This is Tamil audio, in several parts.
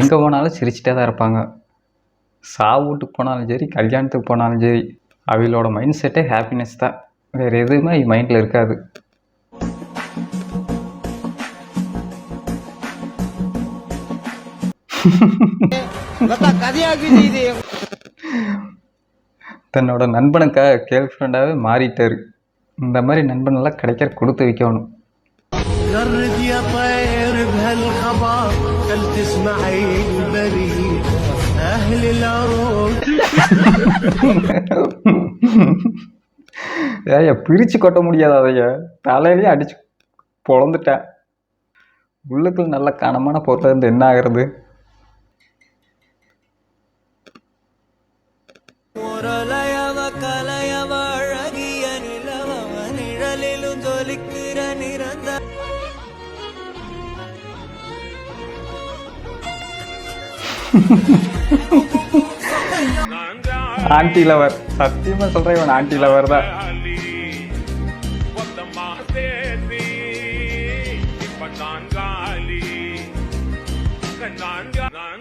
எங்கே போனாலும் சிரிச்சிட்டே தான் இருப்பாங்க. சாவு வீட்டுக்கு போனாலும் சரி, கல்யாணத்துக்கு போனாலும் சரி, அவங்களோட மைண்ட் செட்டே ஹாப்பினஸ் தான். வேறு எதுவுமே மைண்டில் இருக்காது. தன்னோட நண்பனுக்காக கேர்ள் ஃப்ரெண்டாகவே மாறிட்டாரு. இந்த மாதிரி நண்பனெல்லாம் கிடைக்கிற கொடுத்து வைக்கணும். ஏய்யா பிரித்து கொட்ட முடியாது. அதைய தலையிலேயே அடிச்சு பொழந்துட்டேன். உள்ளுக்குள்ள நல்ல கனமான பொருள் இருந்து என்ன ஆகிறது? ஆன்டி லவர், சத்தியமா சொல்றேன், இவன் ஆன்டி லவர் தான்.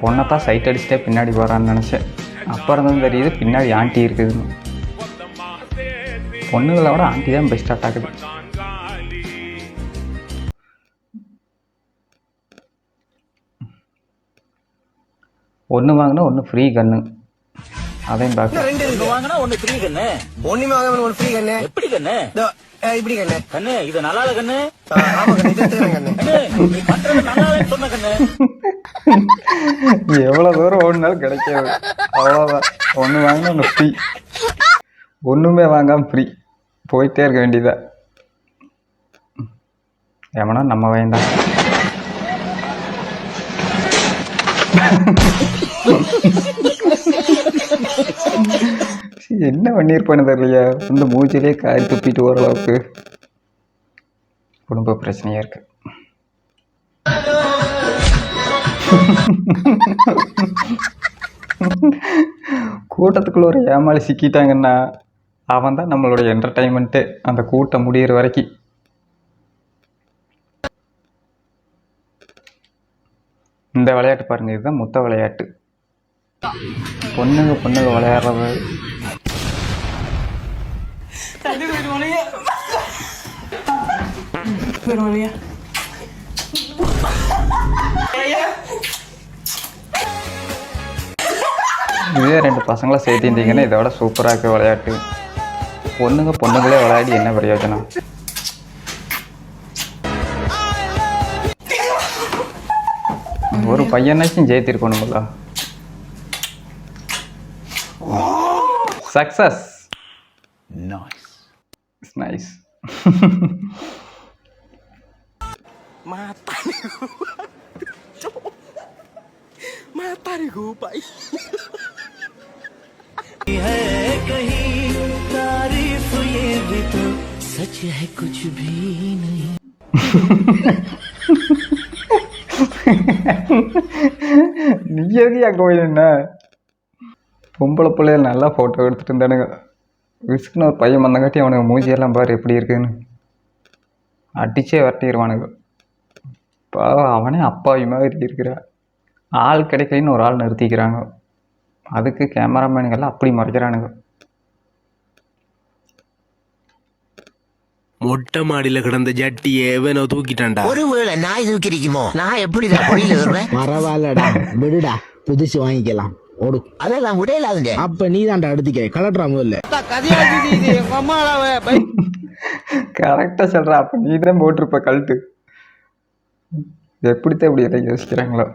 பொண்ணத்தான் சைட் அடிச்சுட்டே பின்னாடி போறான்னு நினைச்சேன். அப்புறம் தான் தெரியுது பின்னாடி ஆண்டி இருக்குதுன்னு. பொண்ணுங்களை விட ஆண்டி தான் பெஸ்ட் ஆகுது. ஒன்று வாங்கினா ஒன்று ஃப்ரீ கன்று. அதையும் பார்க்க எவ்வளோ தூரம் ஓடினாலும் கிடைக்காது. அவ்வளோதான். ஒன்று வாங்கினா ஒன்று ஃப்ரீ. ஒன்றுமே வாங்காமல் ஃப்ரீ போயிட்டே இருக்க வேண்டியதா. எவனா நம்ம வேண்டாம். என்ன பண்ணியிருப்பானு தெரியலையா? இந்த மூச்சிலே காரி துப்பிட்டு ஓரளவுக்கு குடும்ப பிரச்சனையா இருக்கு. கூட்டத்துக்குள்ள ஒரு ஏமாளி சிக்கிட்டாங்கன்னா அவன் தான் நம்மளுடைய என்டர்டைன்மெண்ட்டு. அந்த கூட்டம் முடிகிற வரைக்கும். இந்த விளையாட்டு பாருங்க, இதுதான் முத்த விளையாட்டு. பொண்ணுங்க விளையாடுறது. இதே 2 பசங்களை சேர்த்திருந்தீங்கன்னா இதோட சூப்பராக இருக்க விளையாட்டு. பொண்ணுங்களே விளையாடி என்ன பிரயோஜனம்? ஒரு பையனாச்சும் ஜெயித்திருக்கணுங்களா? சக்சஸ். நைஸ். mata रे गो भाई है कहीं तारीफ ये भी तो सच है कुछ भी नहीं. நீ எதுக்கு அங்கே போய் என்ன? பொம்பளை பிள்ளைய நல்லா ஃபோட்டோ எடுத்துகிட்டு இருந்தானுங்க. விசுக்குன்னு ஒரு பையன் வந்தங்காட்டி அவனுக்கு மூஞ்சியெல்லாம் பாரு எப்படி இருக்குதுன்னு அடிச்சே வரட்டிடுவானுங்க. பாவம் அவனே அப்பாவி மாதிரி இருக்கிறான். ஆள் கிடைக்கலன்னு ஒரு ஆள் நிறுத்திக்கிறாங்க. அதுக்கு கேமராமேனுங்கெல்லாம் அப்படி மறைக்கிறானுங்க. மொட்டை மாடியில கிடந்த ஜட்டியை எவனோ தூக்கிட்டான்டா. ஒருவேளை நாய் தூக்கிருக்குமோ? நான் எப்படி பரவாயில்லடா, விடுடா, புதுசு வாங்கிக்கலாம். ஓடு. அதெல்லாம் விடையிலாதுங்க. அப்ப நீ தான்டா அடுத்துக்க கலட்டுறா முதல்ல. கரெக்டா சொல்ற. அப்ப நீ தான் போட்டிருப்ப கழட்டு. எப்படித்தான் இப்படி எல்லாம் யோசிக்கிறாங்களோ?